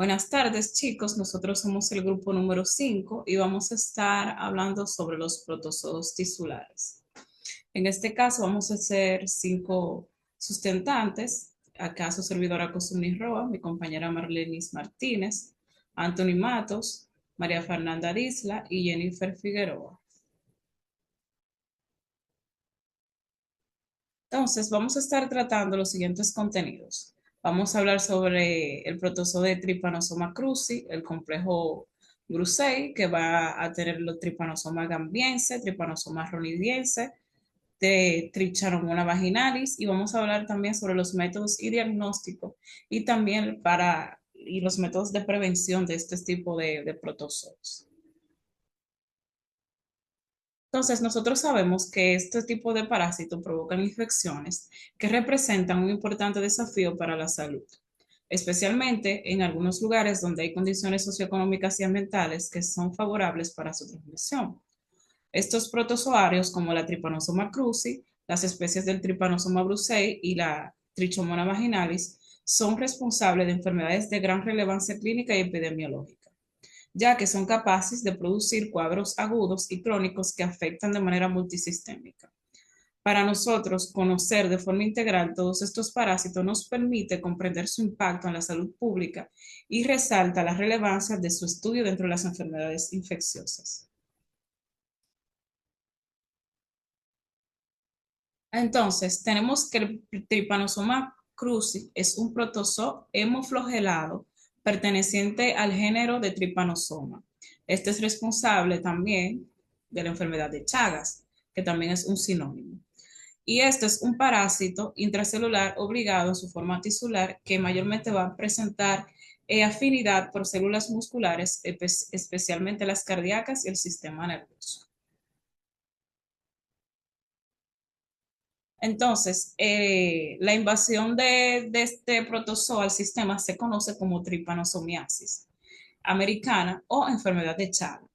Buenas tardes, chicos. Nosotros somos el grupo número 5 y vamos a estar hablando sobre los protozoos tisulares. En este caso, vamos a hacer 5 sustentantes. Acá su servidora Cosumni Roa, mi compañera Marlenis Martínez, Anthony Matos, María Fernanda Disla y Jennifer Figueroa. Entonces, vamos a estar tratando los siguientes contenidos. Vamos a hablar sobre el protozoo de Trypanosoma cruzi, el complejo Brucei, que va a tener los Trypanosoma gambiense, Trypanosoma rhonidiense, de Trichanomona vaginalis, y vamos a hablar también sobre los métodos y diagnóstico y también los métodos de prevención de este tipo de protozoos. Entonces, nosotros sabemos que este tipo de parásitos provocan infecciones que representan un importante desafío para la salud, especialmente en algunos lugares donde hay condiciones socioeconómicas y ambientales que son favorables para su transmisión. Estos protozoarios, como la Trypanosoma cruzi, las especies del Trypanosoma brucei y la Trichomona vaginalis, son responsables de enfermedades de gran relevancia clínica y epidemiológica, ya que son capaces de producir cuadros agudos y crónicos que afectan de manera multisistémica. Para nosotros, conocer de forma integral todos estos parásitos nos permite comprender su impacto en la salud pública y resalta la relevancia de su estudio dentro de las enfermedades infecciosas. Entonces, tenemos que el Trypanosoma cruzi es un protozoo hemoflogelado perteneciente al género de Trypanosoma. Este es responsable también de la enfermedad de Chagas, que también es un sinónimo. Y este es un parásito intracelular obligado en su forma tisular que mayormente va a presentar afinidad por células musculares, especialmente las cardíacas y el sistema nervioso. Entonces, la invasión de este protozoo al sistema se conoce como tripanosomiasis americana o enfermedad de Chagas.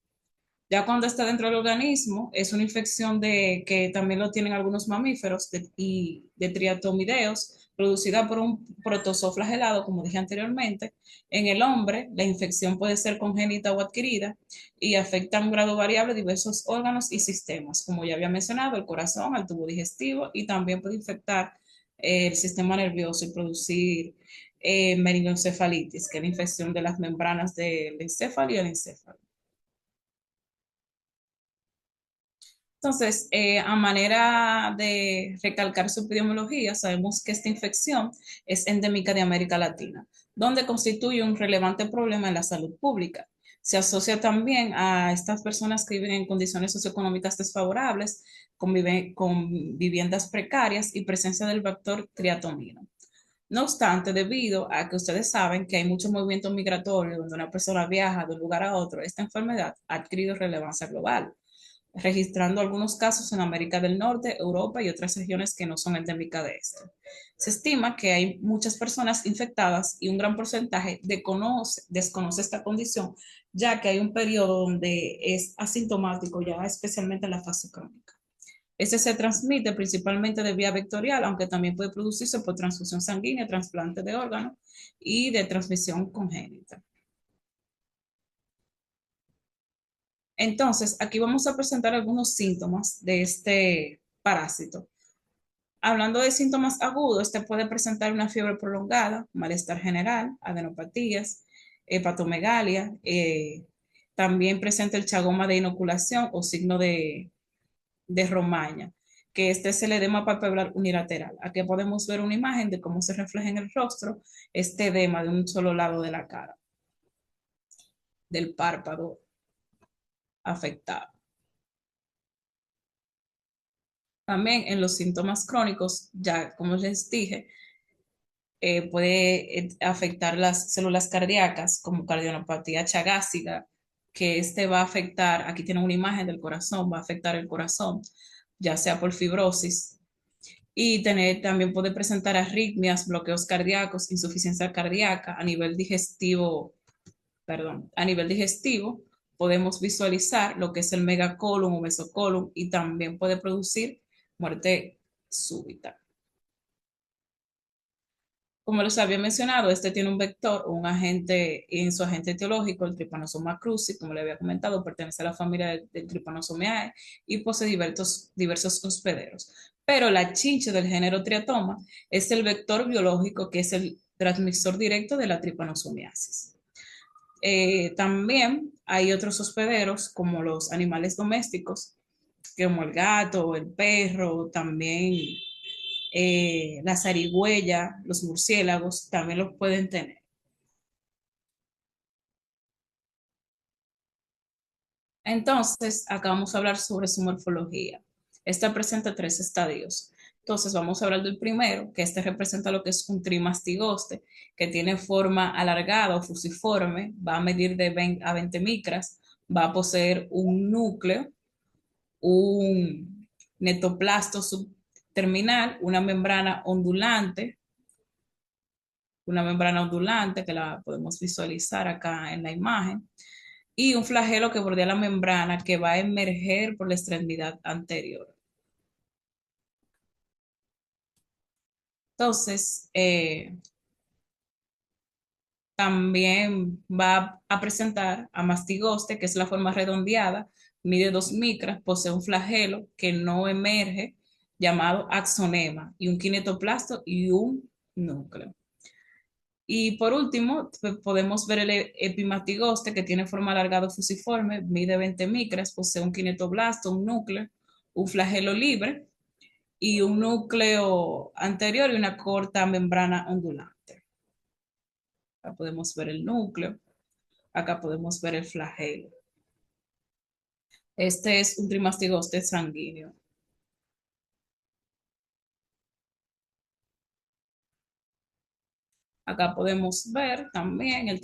Ya cuando está dentro del organismo, es una infección que también lo tienen algunos mamíferos y de triatomideos, producida por un protozoo flagelado, como dije anteriormente. En el hombre, la infección puede ser congénita o adquirida y afecta a un grado variable diversos órganos y sistemas, como ya había mencionado, el corazón, el tubo digestivo, y también puede infectar el sistema nervioso y producir meningoencefalitis, que es la infección de las membranas del encéfalo y el encéfalo. Entonces, a manera de recalcar su epidemiología, sabemos que esta infección es endémica de América Latina, donde constituye un relevante problema en la salud pública. Se asocia también a estas personas que viven en condiciones socioeconómicas desfavorables, con viviendas precarias y presencia del vector triatomino. No obstante, debido a que ustedes saben que hay mucho movimiento migratorio donde una persona viaja de un lugar a otro, esta enfermedad ha adquirido relevancia global, registrando algunos casos en América del Norte, Europa y otras regiones que no son endémicas de esto. Se estima que hay muchas personas infectadas y un gran porcentaje desconoce esta condición, ya que hay un periodo donde es asintomático, ya especialmente en la fase crónica. Este se transmite principalmente de vía vectorial, aunque también puede producirse por transfusión sanguínea, trasplante de órganos y de transmisión congénita. Entonces, aquí vamos a presentar algunos síntomas de este parásito. Hablando de síntomas agudos, este puede presentar una fiebre prolongada, malestar general, adenopatías, hepatomegalia, también presenta el chagoma de inoculación o signo de Romaña, que este es el edema palpebral unilateral. Aquí podemos ver una imagen de cómo se refleja en el rostro este edema de un solo lado de la cara, del párpado afectado. También en los síntomas crónicos, ya como les dije, puede afectar las células cardíacas como cardiopatía chagásica, que este va a afectar, aquí tiene una imagen del corazón, va a afectar el corazón, ya sea por fibrosis, y también puede presentar arritmias, bloqueos cardíacos, insuficiencia cardíaca a nivel digestivo, perdón, a nivel digestivo. Podemos visualizar lo que es el megacolon o mesocolon y también puede producir muerte súbita. Como les había mencionado, este tiene un vector o un agente en su agente etiológico, el Trypanosoma cruzi, como le había comentado, pertenece a la familia del Trypanosomeae y posee diversos hospederos. Pero la chinche del género Triatoma es el vector biológico que es el transmisor directo de la tripanosomiasis. También hay otros hospederos como los animales domésticos, como el gato, el perro, también la zarigüeya, los murciélagos, también los pueden tener. Entonces, acá vamos a hablar sobre su morfología. Esta presenta tres estadios. Entonces, vamos a hablar del primero, que este representa lo que es un trimastigoste, que tiene forma alargada o fusiforme, va a medir de 20 a 20 micras, va a poseer un núcleo, un netoplasto subterminal, una membrana ondulante que la podemos visualizar acá en la imagen, y un flagelo que bordea la membrana que va a emerger por la extremidad anterior. Entonces, también va a presentar a mastigoste, que es la forma redondeada, mide 2 micras, posee un flagelo que no emerge, llamado axonema, y un kinetoplasto y un núcleo. Y por último, podemos ver el epimatigoste, que tiene forma alargada fusiforme, mide 20 micras, posee un kinetoblasto, un núcleo, un flagelo libre y un núcleo anterior y una corta membrana ondulante. Acá podemos ver el núcleo, acá podemos ver el flagelo. Este es un trimastigoste sanguíneo. Acá podemos ver también el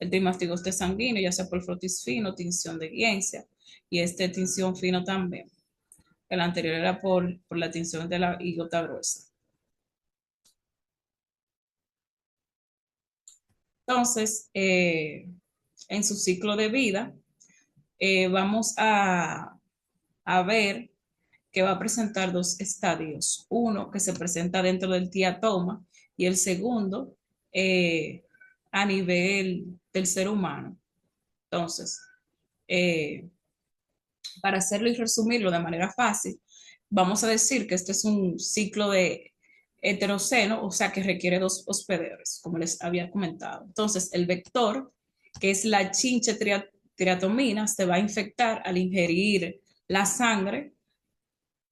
trimastigoste sanguíneo, ya sea por frotis fino, tinción de Guiencia, y este tinción fino también. El anterior era por la tinción de la gota gruesa. Entonces, en su ciclo de vida, vamos a ver que va a presentar dos estadios. Uno que se presenta dentro del diatoma y el segundo a nivel del ser humano. Entonces, eh, para hacerlo y resumirlo de manera fácil, vamos a decir que este es un ciclo de heteroceno, o sea que requiere dos hospederos, como les había comentado. Entonces, el vector, que es la chinche triatomina, se va a infectar al ingerir la sangre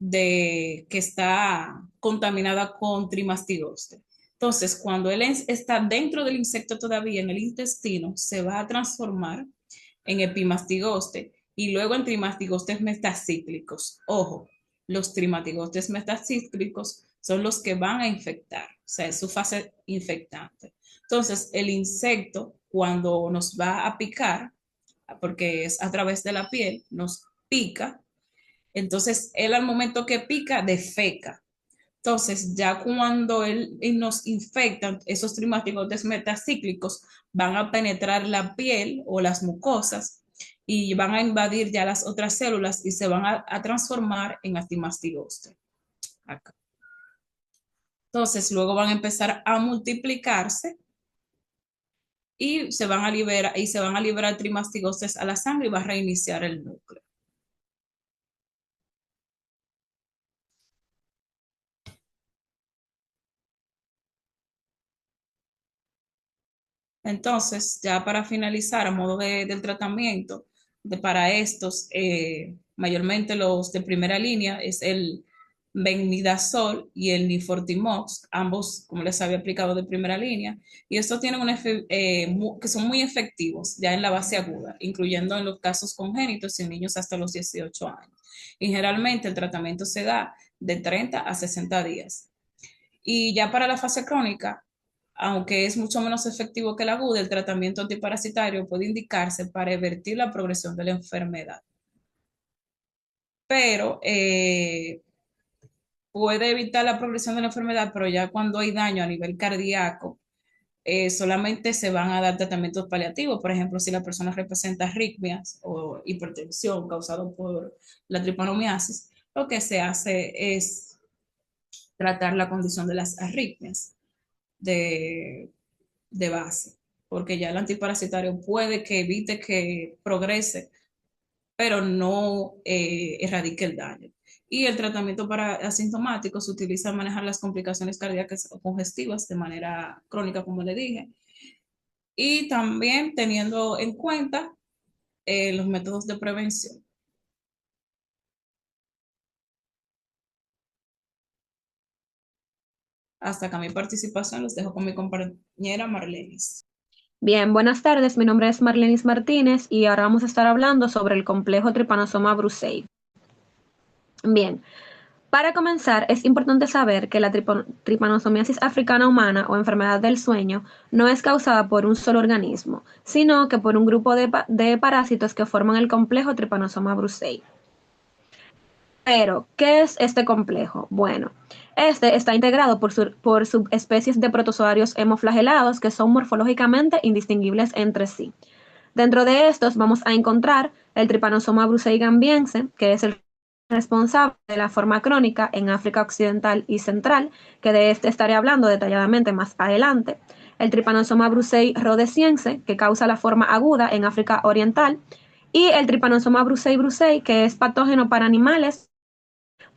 que está contaminada con trimastigoste. Entonces, cuando él está dentro del insecto todavía en el intestino, se va a transformar en epimastigoste y luego en trimastigostes metacíclicos. Ojo, los trimastigostes metacíclicos son los que van a infectar, o sea, es su fase infectante. Entonces, el insecto, cuando nos va a picar, porque es a través de la piel, nos pica, entonces él al momento que pica, defeca. Entonces, ya cuando él nos infecta, esos trimastigostes metacíclicos van a penetrar la piel o las mucosas y van a invadir ya las otras células y se van a transformar en antimastigoste. Acá. Entonces, luego van a empezar a multiplicarse y se van a liberar trimastigostes a la sangre y va a reiniciar el núcleo. Entonces, ya para finalizar, a modo del tratamiento para estos, mayormente los de primera línea, es el Benidazol y el Nifortimox, ambos, como les había explicado, de primera línea, y estos tienen que son muy efectivos ya en la base aguda, incluyendo en los casos congénitos y en niños hasta los 18 años. Y generalmente el tratamiento se da de 30 a 60 días. Y ya para la fase crónica, aunque es mucho menos efectivo que el agudo, el tratamiento antiparasitario puede indicarse para revertir la progresión de la enfermedad. Pero puede evitar la progresión de la enfermedad, pero ya cuando hay daño a nivel cardíaco, solamente se van a dar tratamientos paliativos. Por ejemplo, si la persona representa arritmias o hipertensión causado por la tripanomiasis, lo que se hace es tratar la condición de las arritmias. de, de base, porque ya el antiparasitario puede que evite que progrese, pero no erradique el daño. Y el tratamiento para asintomáticos se utiliza para manejar las complicaciones cardíacas o congestivas de manera crónica, como le dije, y también teniendo en cuenta los métodos de prevención. Hasta acá mi participación, los dejo con mi compañera Marlenis. Bien, buenas tardes. Mi nombre es Marlenis Martínez y ahora vamos a estar hablando sobre el complejo Trypanosoma brucei. Bien, para comenzar, es importante saber que la tripanosomiasis africana humana o enfermedad del sueño no es causada por un solo organismo, sino que por un grupo de parásitos que forman el complejo Trypanosoma brucei. Pero, ¿qué es este complejo? Bueno, este está integrado por subespecies de protozoarios hemoflagelados que son morfológicamente indistinguibles entre sí. Dentro de estos vamos a encontrar el Trypanosoma brucei gambiense, que es el responsable de la forma crónica en África Occidental y Central, que de este estaré hablando detalladamente más adelante. El Trypanosoma brucei rhodesiense, que causa la forma aguda en África Oriental. Y el Trypanosoma brucei brucei, que es patógeno para animales,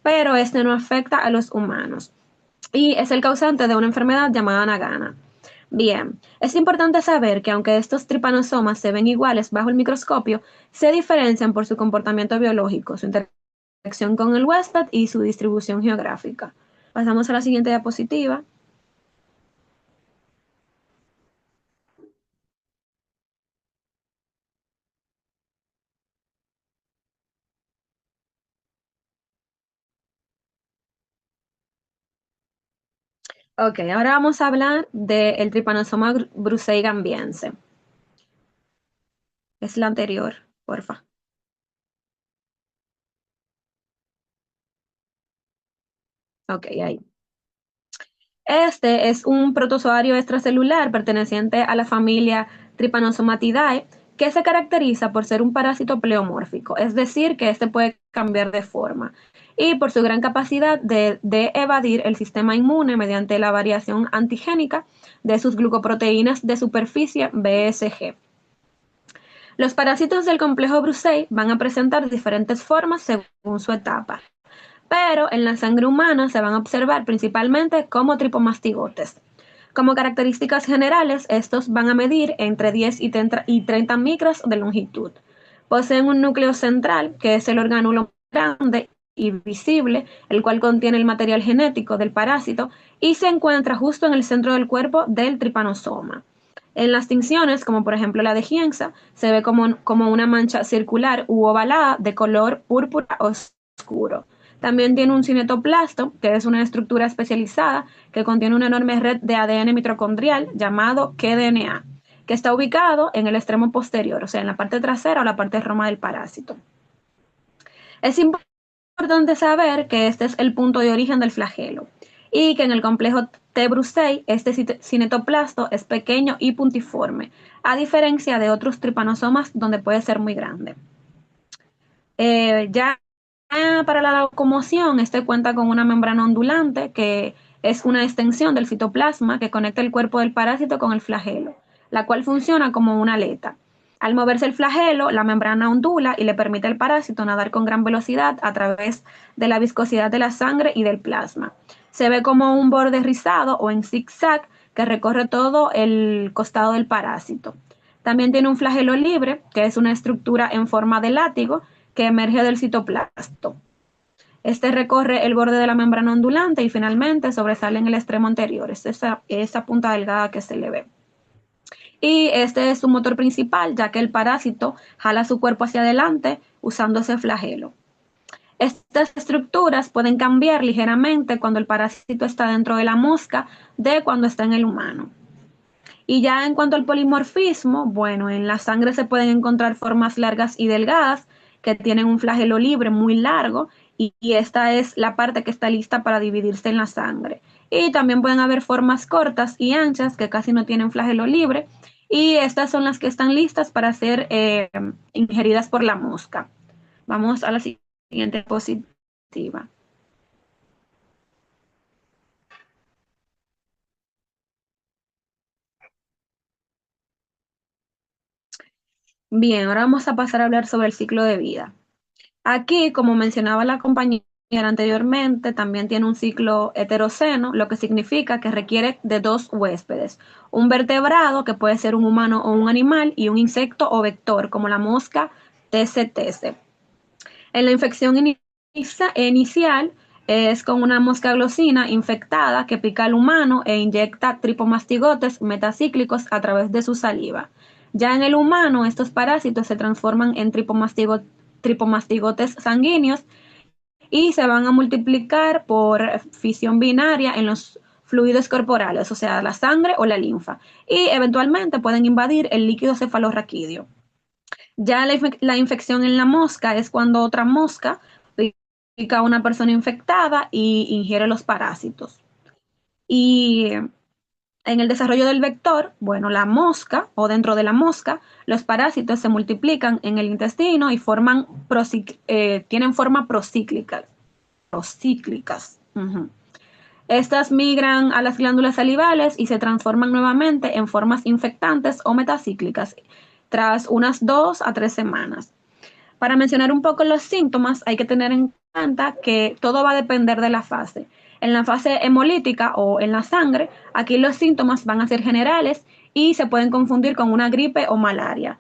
pero este no afecta a los humanos. Y es el causante de una enfermedad llamada Nagana. Bien, es importante saber que aunque estos tripanosomas se ven iguales bajo el microscopio, se diferencian por su comportamiento biológico, su interacción con el huésped y su distribución geográfica. Pasamos a la siguiente diapositiva. Ok, ahora vamos a hablar del Trypanosoma brucei gambiense. Es la anterior, porfa. Ok, ahí. Este es un protozoario extracelular perteneciente a la familia Trypanosomatidae que se caracteriza por ser un parásito pleomórfico, es decir, que este puede cambiar de forma y por su gran capacidad de evadir el sistema inmune mediante la variación antigénica de sus glucoproteínas de superficie BSG. Los parásitos del complejo Brucei van a presentar diferentes formas según su etapa, pero en la sangre humana se van a observar principalmente como tripomastigotes. Como características generales, estos van a medir entre 10 y 30 micras de longitud. Poseen un núcleo central, que es el orgánulo grande y visible, el cual contiene el material genético del parásito y se encuentra justo en el centro del cuerpo del tripanosoma. En las tinciones, como por ejemplo la de Gienza, se ve como una mancha circular u ovalada de color púrpura oscuro. También tiene un cinetoplasto, que es una estructura especializada que contiene una enorme red de ADN mitocondrial llamado kDNA, que está ubicado en el extremo posterior, o sea, en la parte trasera o la parte roma del parásito. Es importante saber que este es el punto de origen del flagelo y que en el complejo T. brucei este cinetoplasto es pequeño y puntiforme, a diferencia de otros tripanosomas donde puede ser muy grande. Ya para la locomoción, este cuenta con una membrana ondulante que es una extensión del citoplasma que conecta el cuerpo del parásito con el flagelo, la cual funciona como una aleta. Al moverse el flagelo, la membrana ondula y le permite al parásito nadar con gran velocidad a través de la viscosidad de la sangre y del plasma. Se ve como un borde rizado o en zigzag que recorre todo el costado del parásito. También tiene un flagelo libre, que es una estructura en forma de látigo que emerge del citoplasto. Este recorre el borde de la membrana ondulante y finalmente sobresale en el extremo anterior. Es esa punta delgada que se le ve. Y este es su motor principal, ya que el parásito jala su cuerpo hacia adelante usando ese flagelo. Estas estructuras pueden cambiar ligeramente cuando el parásito está dentro de la mosca de cuando está en el humano. Y ya en cuanto al polimorfismo, bueno, en la sangre se pueden encontrar formas largas y delgadas que tienen un flagelo libre muy largo y esta es la parte que está lista para dividirse en la sangre. Y también pueden haber formas cortas y anchas que casi no tienen flagelo libre y estas son las que están listas para ser ingeridas por la mosca. Vamos a la siguiente diapositiva. Bien, ahora vamos a pasar a hablar sobre el ciclo de vida. Aquí, como mencionaba la compañera anteriormente, también tiene un ciclo heteroceno, lo que significa que requiere de dos huéspedes, un vertebrado, que puede ser un humano o un animal, y un insecto o vector, como la mosca TCTC. En la infección inicial es con una mosca glosina infectada que pica al humano e inyecta tripomastigotes metacíclicos a través de su saliva. Ya en el humano, estos parásitos se transforman en tripomastigotes sanguíneos y se van a multiplicar por fisión binaria en los fluidos corporales, o sea, la sangre o la linfa, y eventualmente pueden invadir el líquido cefalorraquídeo. Ya la infección en la mosca es cuando otra mosca pica a una persona infectada y ingiere los parásitos. Y en el desarrollo del vector, bueno, la mosca o dentro de la mosca, los parásitos se multiplican en el intestino y tienen forma procíclica. Procíclicas. Uh-huh. Estas migran a las glándulas salivales y se transforman nuevamente en formas infectantes o metacíclicas tras unas 2 a 3 semanas. Para mencionar un poco los síntomas, hay que tener en cuenta que todo va a depender de la fase. En la fase hemolítica o en la sangre, aquí los síntomas van a ser generales y se pueden confundir con una gripe o malaria.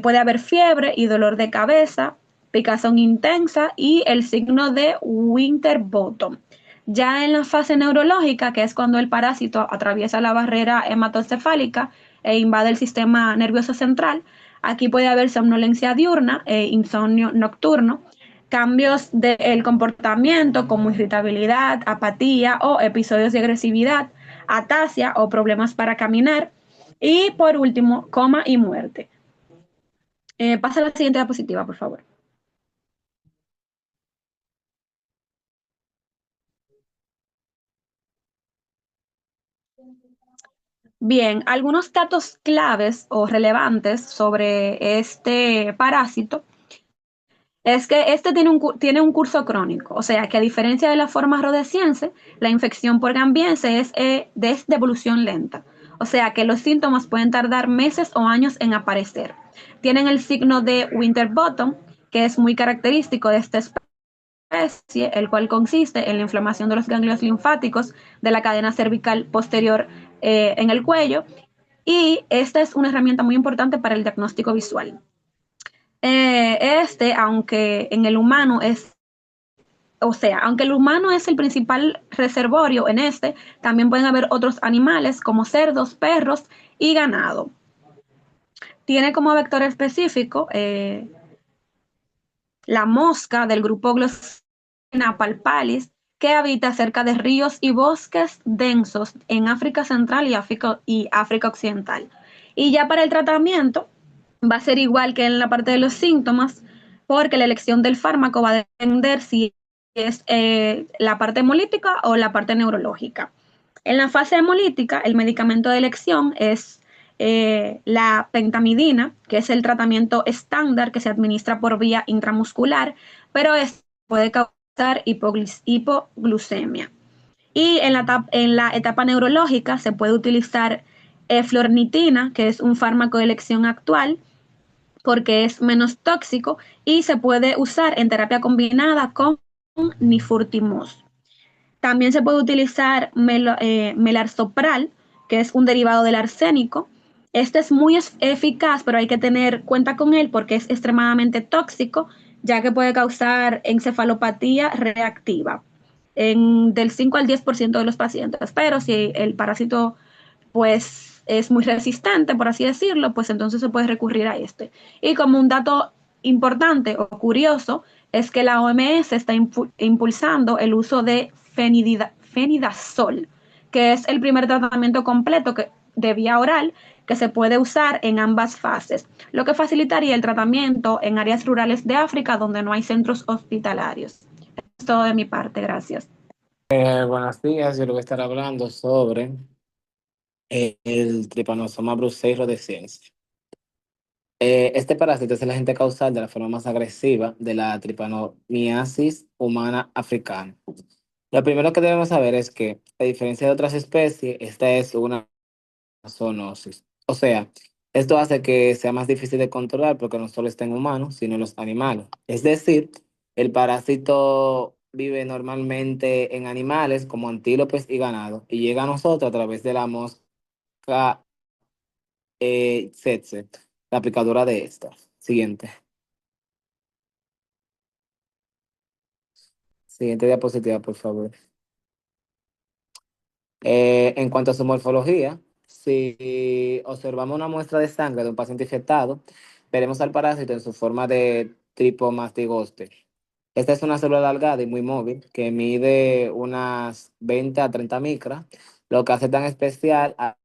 Puede haber fiebre y dolor de cabeza, picazón intensa y el signo de Winterbottom. Ya en la fase neurológica, que es cuando el parásito atraviesa la barrera hematoencefálica e invade el sistema nervioso central, aquí puede haber somnolencia diurna, insomnio nocturno, cambios del comportamiento como irritabilidad, apatía o episodios de agresividad, ataxia o problemas para caminar. Y por último, coma y muerte. Pasa a la siguiente diapositiva, por favor. Bien, algunos datos claves o relevantes sobre este parásito es que este tiene un curso crónico, o sea que a diferencia de la forma rhodesiense, la infección por gambiense es de evolución lenta, o sea que los síntomas pueden tardar meses o años en aparecer. Tienen el signo de Winterbottom, que es muy característico de esta especie, el cual consiste en la inflamación de los ganglios linfáticos de la cadena cervical posterior en el cuello, y esta es una herramienta muy importante para el diagnóstico visual. Aunque en el humano es, o sea, aunque el humano es el principal reservorio en también pueden haber otros animales como cerdos, perros y ganado. Tiene como vector específico la mosca del grupo Glossina palpalis, que habita cerca de ríos y bosques densos en África Central y África Occidental. Y ya para el tratamiento va a ser igual que en la parte de los síntomas, porque la elección del fármaco va a depender si es la parte hemolítica o la parte neurológica. En la fase hemolítica, el medicamento de elección es la pentamidina, que es el tratamiento estándar que se administra por vía intramuscular, pero puede causar hipoglucemia. Y en la etapa neurológica se puede utilizar eflornitina, que es un fármaco de elección actual, porque es menos tóxico y se puede usar en terapia combinada con nifurtimox. También se puede utilizar melarsopral, que es un derivado del arsénico. Este es muy eficaz, pero hay que tener cuenta con él porque es extremadamente tóxico, ya que puede causar encefalopatía reactiva del 5 al 10% de los pacientes. Pero si el parásito pues es muy resistente, por así decirlo, pues entonces se puede recurrir a este. Y como un dato importante o curioso es que la OMS está impulsando el uso de fenidazol, que es el primer tratamiento completo de vía oral que se puede usar en ambas fases, lo que facilitaría el tratamiento en áreas rurales de África donde no hay centros hospitalarios. Es todo de mi parte, gracias. Buenos días, yo le voy a estar hablando sobre el Trypanosoma brucei rhodesiense. Este parásito es el agente causal de la forma más agresiva de la tripanomiasis humana africana. Lo primero que debemos saber es que, a diferencia de otras especies, esta es una zoonosis. O sea, Esto hace que sea más difícil de controlar porque no solo está en humanos, sino en los animales. Es decir, el parásito vive normalmente en animales como antílopes y ganado y llega a nosotros a través de la mosca tsetse, la picadura de esta. Siguiente. Siguiente diapositiva, por favor. En cuanto a su morfología, si observamos una muestra de sangre de un paciente infectado, veremos al parásito en su forma de tripomastigoste. Esta es una célula alargada y muy móvil que mide unas 20 a 30 micras, lo que hace tan especial a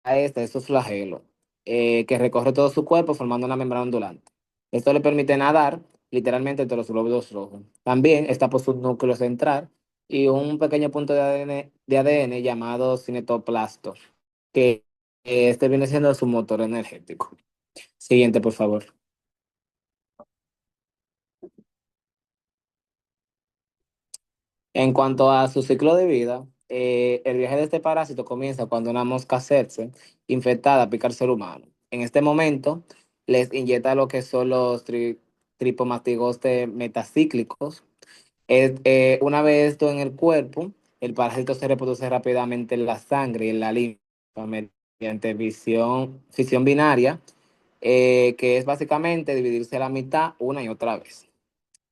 este es su flagelo, que recorre todo su cuerpo formando una membrana ondulante. Esto le permite nadar literalmente entre los glóbulos rojos. También está por su núcleo central y un pequeño punto de ADN llamado cinetoplasto, que este viene siendo su motor energético. Siguiente, por favor. En cuanto a su ciclo de vida, el viaje de este parásito comienza cuando una mosca tsetse infectada pica al ser humano. En este momento, les inyecta lo que son los tripomastigostes metacíclicos. Una vez esto en el cuerpo, el parásito se reproduce rápidamente en la sangre y en la linfa mediante fisión binaria, que es básicamente dividirse a la mitad una y otra vez.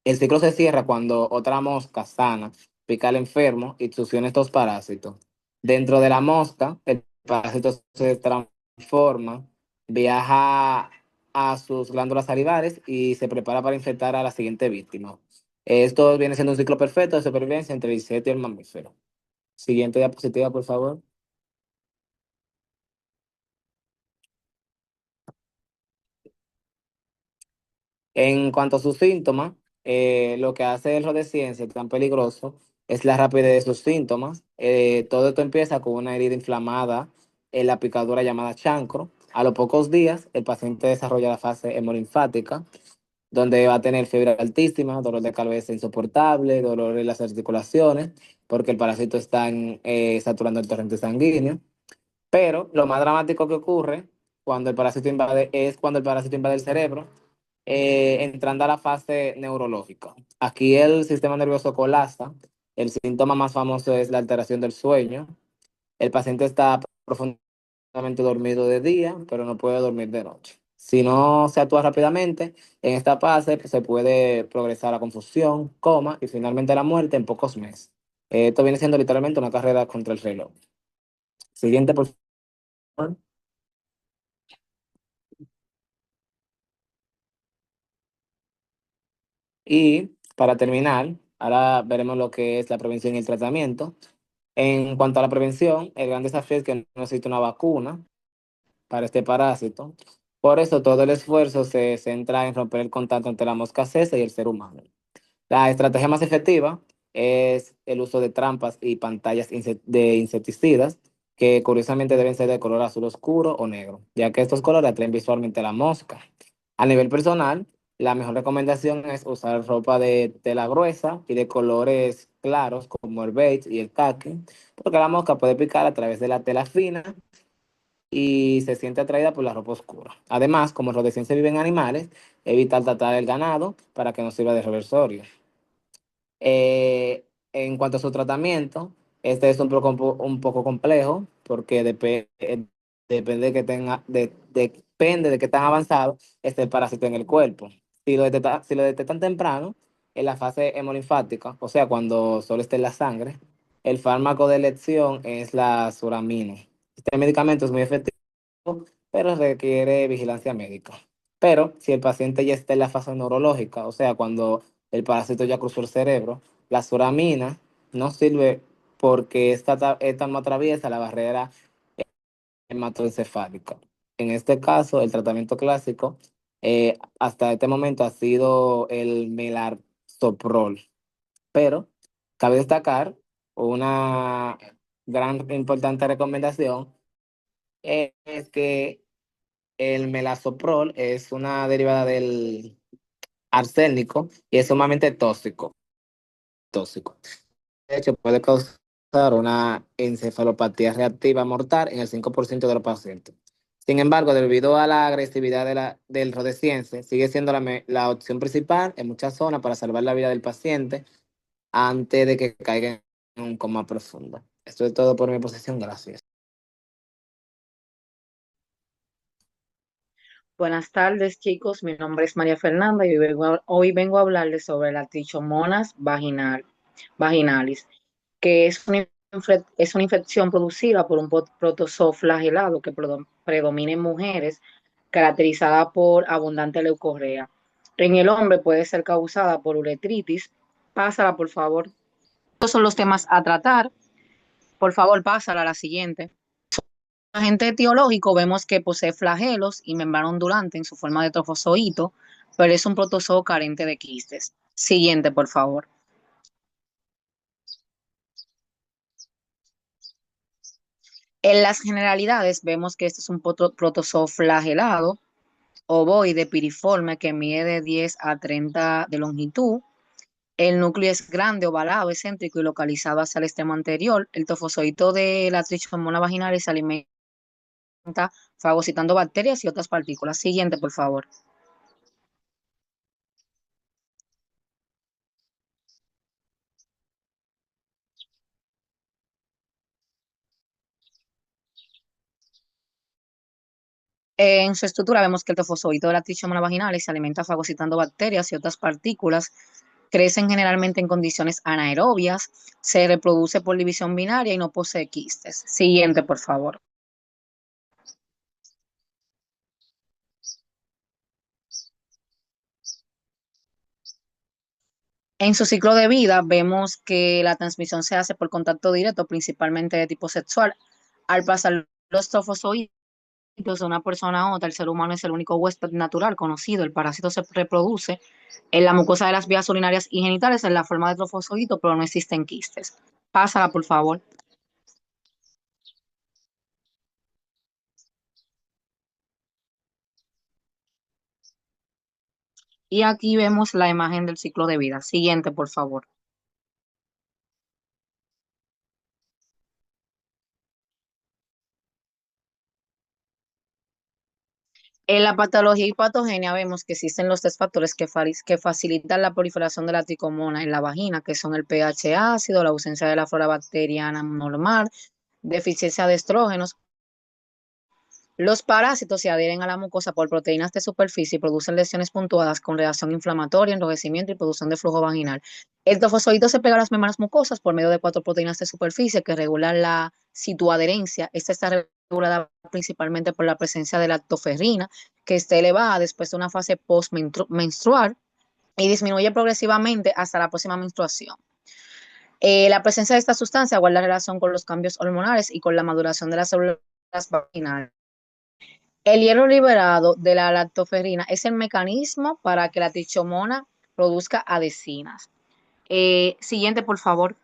El ciclo se cierra cuando otra mosca sana pica al enfermo y succiona estos parásitos. Dentro de la mosca, el parásito se transforma, viaja a sus glándulas salivares y se prepara para infectar a la siguiente víctima. Esto viene siendo un ciclo perfecto de supervivencia entre el insecto y el mamífero. Siguiente diapositiva, por favor. En cuanto a sus síntomas, lo que hace el rodeciencia tan peligroso es la rapidez de sus síntomas. Todo esto empieza con una herida inflamada en la picadura llamada chancro. A los pocos días, el paciente desarrolla la fase hemolinfática, donde va a tener fiebre altísima, dolor de cabeza insoportable, dolor en las articulaciones, porque el parásito está saturando el torrente sanguíneo. Pero lo más dramático que ocurre cuando el parásito invade el cerebro, entrando a la fase neurológica. Aquí el sistema nervioso colapsa. El síntoma más famoso es la alteración del sueño. El paciente está profundamente dormido de día, pero no puede dormir de noche. Si no se actúa rápidamente, en esta fase se puede progresar a confusión, coma y finalmente la muerte en pocos meses. Esto viene siendo literalmente una carrera contra el reloj. Siguiente, por favor. Y para terminar, ahora veremos lo que es la prevención y el tratamiento. En cuanto a la prevención, el gran desafío es que no existe una vacuna para este parásito. Por eso todo el esfuerzo se centra en romper el contacto entre la mosca cesa y el ser humano. La estrategia más efectiva es el uso de trampas y pantallas de insecticidas, que curiosamente deben ser de color azul oscuro o negro, ya que estos colores atraen visualmente a la mosca. A nivel personal, la mejor recomendación es usar ropa de tela gruesa y de colores claros como el beige y el khaki, porque la mosca puede picar a través de la tela fina y se siente atraída por la ropa oscura. Además, como los rhodesienses viven en animales, evitar tratar el ganado para que no sirva de reversorio. En cuanto a su tratamiento, este es un poco complejo porque depende de que depende de qué tan avanzado esté el parásito en el cuerpo. Si lo detectan temprano, en la fase hemolinfática, o sea, cuando solo esté en la sangre, el fármaco de elección es la suramina. Este medicamento es muy efectivo, pero requiere vigilancia médica. Pero si el paciente ya está en la fase neurológica, o sea, cuando el parásito ya cruzó el cerebro, la suramina no sirve porque esta no atraviesa la barrera hematoencefálica. En este caso, el tratamiento clásico hasta este momento ha sido el melarsoprol, pero cabe destacar una gran importante recomendación, es que el melasoprol es una derivada del arsénico y es sumamente tóxico. De hecho, puede causar una encefalopatía reactiva mortal en el 5% de los pacientes. Sin embargo, debido a la agresividad del rodesiense, sigue siendo la opción principal en muchas zonas para salvar la vida del paciente antes de que caiga en un coma profundo. Esto es todo por mi posición. Gracias. Buenas tardes, chicos. Mi nombre es María Fernanda y hoy vengo a hablarles sobre la trichomonas vaginalis, que es una infección producida por un protozoo flagelado que predomina en mujeres, caracterizada por abundante leucorrea. En el hombre puede ser causada por uretritis. Pásala, por favor. Estos son los temas a tratar. Por favor, pásala a la siguiente. Agente etiológico vemos que posee flagelos y membrana ondulante en su forma de trofozoito, pero es un protozoo carente de quistes. Siguiente, por favor. En las generalidades vemos que este es un protozoo flagelado, ovoide, piriforme, que mide de 10 a 30 de longitud. El núcleo es grande, ovalado, excéntrico y localizado hacia el extremo anterior. El trofozoito de la trichomona vaginalis se alimenta fagocitando bacterias y otras partículas. Siguiente, por favor. En su estructura vemos que el trofozoito de la trichomona vaginalis se alimenta fagocitando bacterias y otras partículas. Crecen generalmente en condiciones anaerobias, se reproduce por división binaria y no posee quistes. Siguiente, por favor. En su ciclo de vida vemos que la transmisión se hace por contacto directo, principalmente de tipo sexual. Al pasar los trofozoitos de una persona a otra, el ser humano es el único huésped natural conocido. El parásito se reproduce en la mucosa de las vías urinarias y genitales en la forma de trofozoito, pero no existen quistes. Pásala, por favor. Y aquí vemos la imagen del ciclo de vida. Siguiente, por favor. En la patología y patogenia vemos que existen los tres factores que facilitan la proliferación de la tricomona en la vagina, que son el pH ácido, la ausencia de la flora bacteriana normal, deficiencia de estrógenos. Los parásitos se adhieren a la mucosa por proteínas de superficie y producen lesiones puntuadas con reacción inflamatoria, enrojecimiento y producción de flujo vaginal. El trofozoito se pega a las membranas mucosas por medio de cuatro proteínas de superficie que regulan la citoadherencia. Esta está regulada principalmente por la presencia de lactoferrina, que está elevada después de una fase postmenstrual y disminuye progresivamente hasta la próxima menstruación. La presencia de esta sustancia guarda relación con los cambios hormonales y con la maduración de las células vaginales. El hierro liberado de la lactoferrina es el mecanismo para que la trichomona produzca adhesinas. Siguiente, por favor.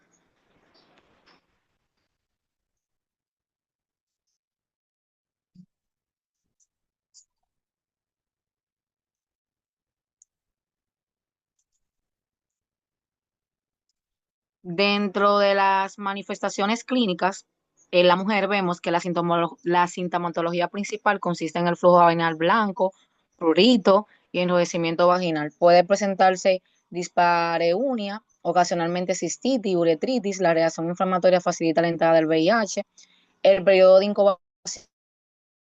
Dentro de las manifestaciones clínicas, en la mujer vemos que la sintomatología principal consiste en el flujo vaginal blanco, prurito y enrojecimiento vaginal. Puede presentarse dispareunia, ocasionalmente cistitis, uretritis. La reacción inflamatoria facilita la entrada del VIH. El periodo de incubación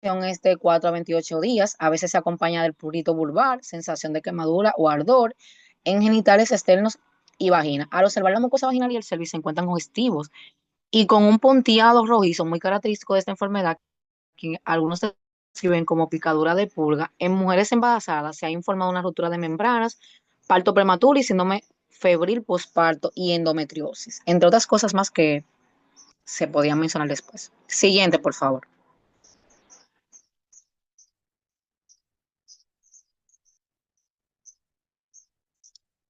es de 4 a 28 días. A veces se acompaña del prurito vulvar, sensación de quemadura o ardor en genitales externos y vagina. Al observar la mucosa vaginal y el cervix se encuentran congestivos y con un punteado rojizo muy característico de esta enfermedad, que algunos describen como picadura de pulga. En mujeres embarazadas se ha informado una ruptura de membranas, parto prematuro y síndrome febril posparto y endometriosis, entre otras cosas más que se podían mencionar después. Siguiente, por favor.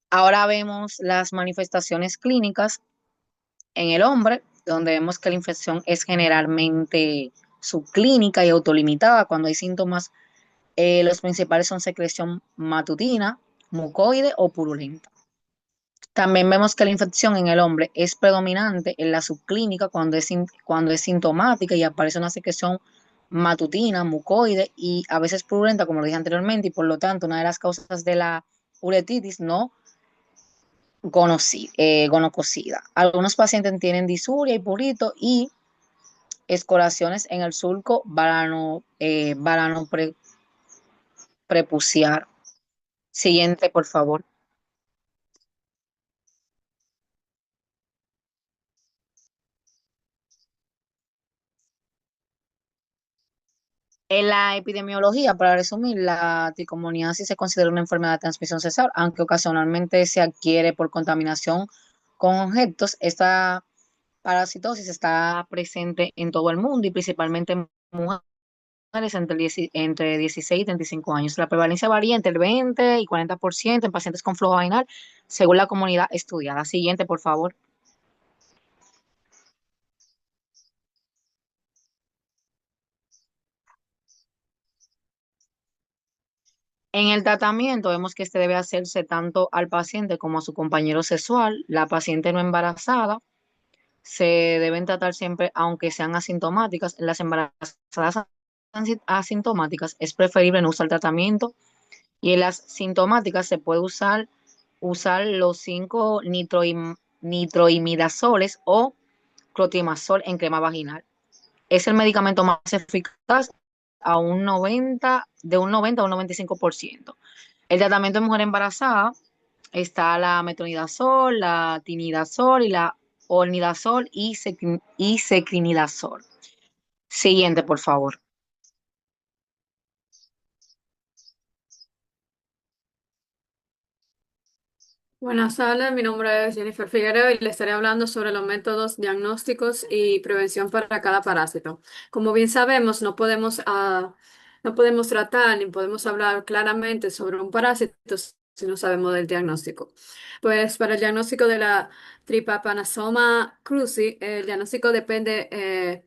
Ahora vemos las manifestaciones clínicas en el hombre, donde vemos que la infección es generalmente subclínica y autolimitada. Cuando hay síntomas, los principales son secreción matutina, mucoide o purulenta. También vemos que la infección en el hombre es predominante en la subclínica cuando es sintomática y aparece una secreción matutina, mucoide y a veces purulenta, como lo dije anteriormente, y por lo tanto una de las causas de la uretitis no gonococida. Algunos pacientes tienen disuria y purito y escoriaciones en el surco prepuciar. Siguiente, por favor. En la epidemiología, para resumir, la tricomoniasis se considera una enfermedad de transmisión sexual, aunque ocasionalmente se adquiere por contaminación con objetos. Esta parasitosis está presente en todo el mundo y principalmente en mujeres entre 16 y 35 años. La prevalencia varía entre el 20 y 40% en pacientes con flujo vaginal, según la comunidad estudiada. Siguiente, por favor. En el tratamiento vemos que este debe hacerse tanto al paciente como a su compañero sexual. La paciente no embarazada se deben tratar siempre, aunque sean asintomáticas. En las embarazadas asintomáticas es preferible no usar tratamiento y en las sintomáticas se puede usar los 5 nitroimidazoles o clotrimazol en crema vaginal. Es el medicamento más eficaz de un 90 a un 95%. El tratamiento de mujer embarazada está la metronidazol, la tinidazol y la ornidazol y seclinidazol. Siguiente, por favor. Buenas tardes, mi nombre es Jennifer Figueroa y le estaré hablando sobre los métodos diagnósticos y prevención para cada parásito. Como bien sabemos, no podemos tratar ni podemos hablar claramente sobre un parásito si no sabemos del diagnóstico. Pues para el diagnóstico de la Trypanosoma cruzi, el diagnóstico depende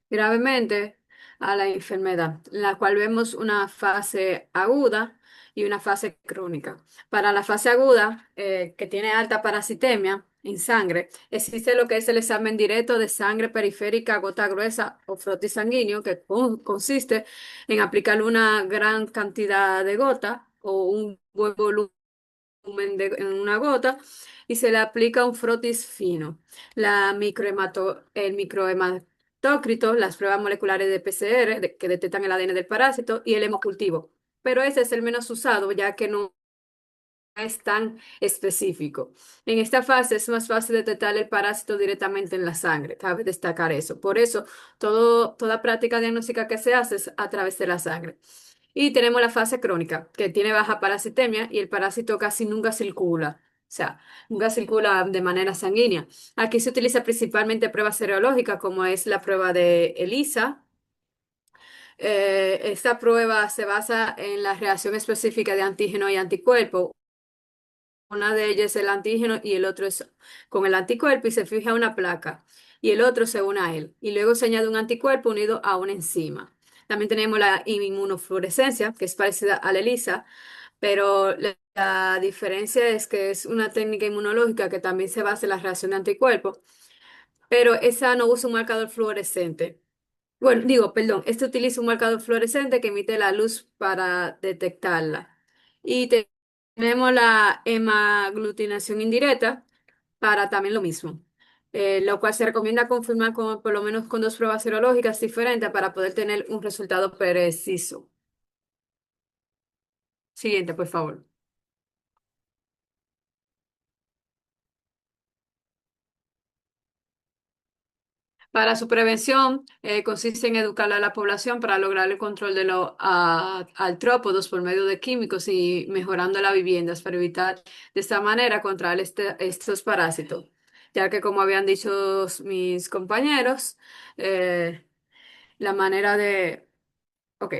gravemente a la enfermedad, en la cual vemos una fase aguda y una fase crónica. Para la fase aguda, que tiene alta parasitemia en sangre, existe lo que es el examen directo de sangre periférica, gota gruesa o frotis sanguíneo, que consiste en aplicar una gran cantidad de gota o un buen volumen en una gota y se le aplica un frotis fino. El microhematócrito, las pruebas moleculares de PCR que detectan el ADN del parásito y el hemocultivo. Pero ese es el menos usado ya que no es tan específico. En esta fase es más fácil detectar el parásito directamente en la sangre. Cabe destacar eso. Por eso, toda práctica diagnóstica que se hace es a través de la sangre. Y tenemos la fase crónica, que tiene baja parasitemia y el parásito casi nunca circula. O sea, nunca circula de manera sanguínea. Aquí se utiliza principalmente pruebas serológicas, como es la prueba de ELISA. Esta prueba se basa en la reacción específica de antígeno y anticuerpo. Una de ellas es el antígeno y el otro es con el anticuerpo y se fija una placa y el otro se une a él y luego se añade un anticuerpo unido a una enzima. También tenemos la inmunofluorescencia, que es parecida a la ELISA, pero la diferencia es que es una técnica inmunológica que también se basa en la reacción de anticuerpos, pero esa no usa un marcador fluorescente. Bueno, digo, perdón, este utiliza un marcador fluorescente que emite la luz para detectarla. Y tenemos la hemaglutinación indirecta para también lo mismo, lo cual se recomienda confirmar por lo menos con dos pruebas serológicas diferentes para poder tener un resultado preciso. Siguiente, por favor. Para su prevención, consiste en educar a la población para lograr el control de los artrópodos por medio de químicos y mejorando las viviendas para evitar de esta manera controlar estos parásitos. Ya que, como habían dicho mis compañeros, la manera de... Ok.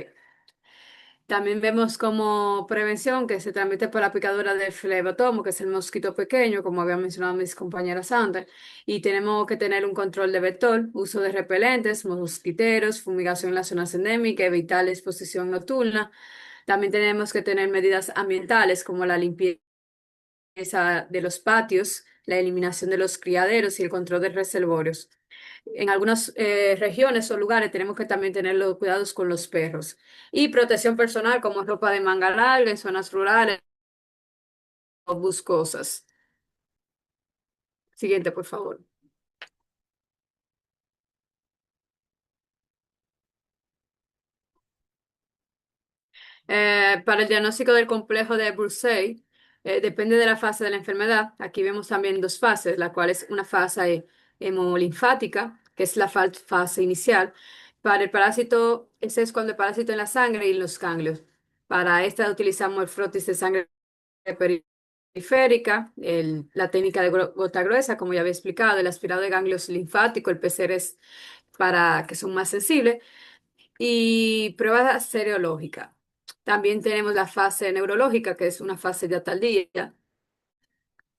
También vemos como prevención que se transmite por la picadura del flebotomo, que es el mosquito pequeño, como habían mencionado mis compañeras antes. Y tenemos que tener un control de vector, uso de repelentes, mosquiteros, fumigación en las zonas endémicas, evitar la exposición nocturna. También tenemos que tener medidas ambientales como la limpieza de los patios, la eliminación de los criaderos y el control de reservorios. En algunas regiones o lugares tenemos que también tener los cuidados con los perros. Y protección personal como ropa de manga larga en zonas rurales o boscosas. Siguiente, por favor. Para el diagnóstico del complejo de Brucey, depende de la fase de la enfermedad. Aquí vemos también dos fases, la cual es una fase hemolinfática, que es la fase inicial. Para el parásito, ese es cuando el parásito en la sangre y en los ganglios. Para esta utilizamos el frotis de sangre periférica, la técnica de gota gruesa, como ya había explicado, el aspirado de ganglios linfáticos, el PCR es para que son más sensibles y pruebas serológicas. También tenemos la fase neurológica, que es una fase ya tardía.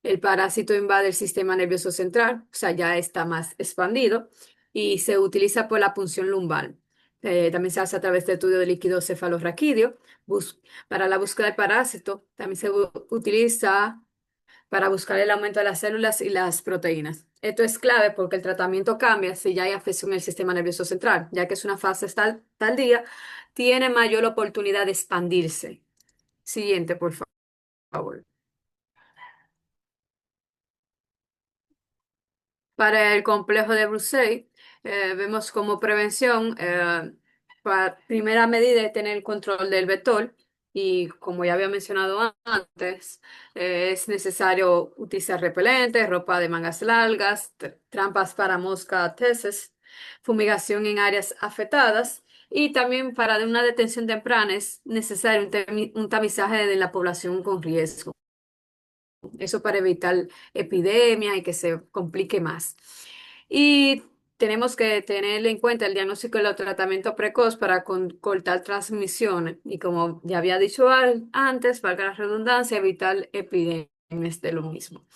El parásito invade el sistema nervioso central, o sea, ya está más expandido y se utiliza por la punción lumbar. También se hace a través de estudio de líquido cefalorraquídeo. Para la búsqueda del parásito, también se utiliza para buscar el aumento de las células y las proteínas. Esto es clave porque el tratamiento cambia si ya hay afección en el sistema nervioso central, ya que es una fase tardía, tiene mayor oportunidad de expandirse. Siguiente, por favor. Para el complejo de Brucey, vemos como prevención, primera medida es tener el control del vector y como ya había mencionado antes, es necesario utilizar repelentes, ropa de mangas largas, trampas para mosca teses, fumigación en áreas afectadas y también para una detención temprana es necesario un tamizaje de la población con riesgo. Eso para evitar epidemias y que se complique más. Y tenemos que tener en cuenta el diagnóstico y el tratamiento precoz para cortar transmisiones. Y como ya había dicho antes, valga la redundancia, evitar epidemias de lo mismo.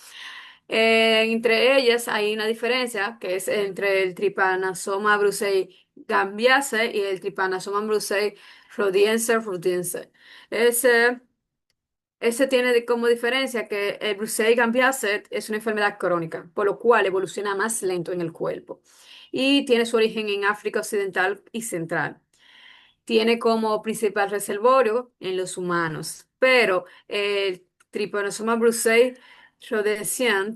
Entre ellas hay una diferencia que es entre el Trypanosoma brucei gambiae y el Trypanosoma brucei rhodiense. Ese ese tiene como diferencia que el Brucey-Gambiaset es una enfermedad crónica, por lo cual evoluciona más lento en el cuerpo y tiene su origen en África Occidental y Central. Tiene como principal reservorio en los humanos, pero el Trypanosoma brucei rhodesian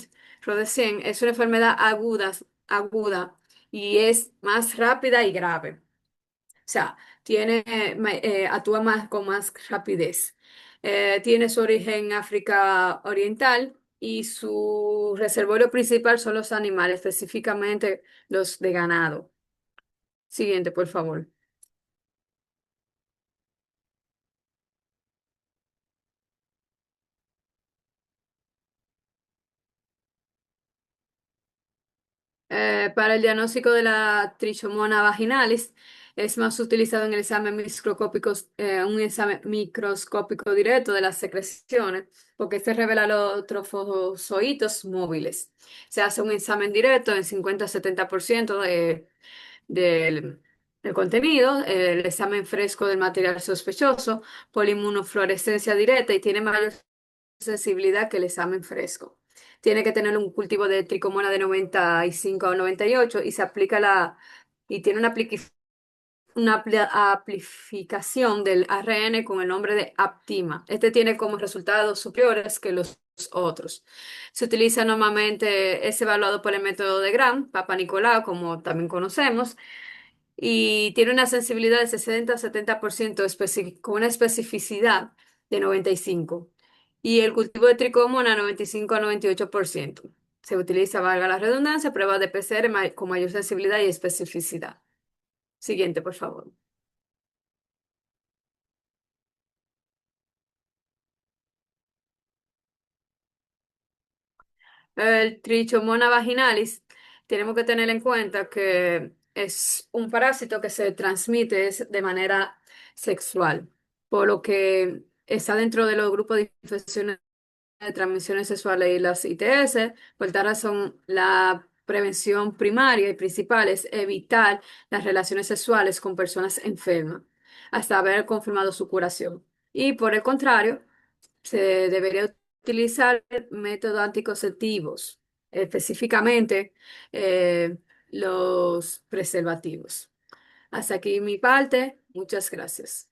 es una enfermedad aguda y es más rápida y grave. O sea, actúa más con más rapidez. Tiene su origen en África Oriental y su reservorio principal son los animales, específicamente los de ganado. Siguiente, por favor. Para el diagnóstico de la Trichomona vaginalis es más utilizado en el examen microscópico, un examen microscópico directo de las secreciones, porque este revela los trofozoitos móviles. Se hace un examen directo en 50-70% del, del contenido, el examen fresco del material sospechoso, por inmunofluorescencia directa y tiene mayor sensibilidad que el examen fresco. Tiene que tener un cultivo de tricomona de 95 a 98 y se aplica y tiene una amplificación del ARN con el nombre de Aptima. Este tiene como resultados superiores que los otros. Se utiliza normalmente, es evaluado por el método de Gram, Papa Nicolau, como también conocemos, y tiene una sensibilidad de 60 a 70% con una especificidad de 95%. Y el cultivo de tricómona 95 a 98%. Se utiliza, valga la redundancia, pruebas de PCR con mayor sensibilidad y especificidad. Siguiente, por favor. El Trichomona vaginalis, tenemos que tener en cuenta que es un parásito que se transmite de manera sexual, por lo que está dentro de los grupos de infecciones de transmisiones sexuales y las ITS. Por tal razón, la prevención primaria y principal es evitar las relaciones sexuales con personas enfermas hasta haber confirmado su curación. Y por el contrario, se debería utilizar métodos anticonceptivos, específicamente los preservativos. Hasta aquí mi parte. Muchas gracias.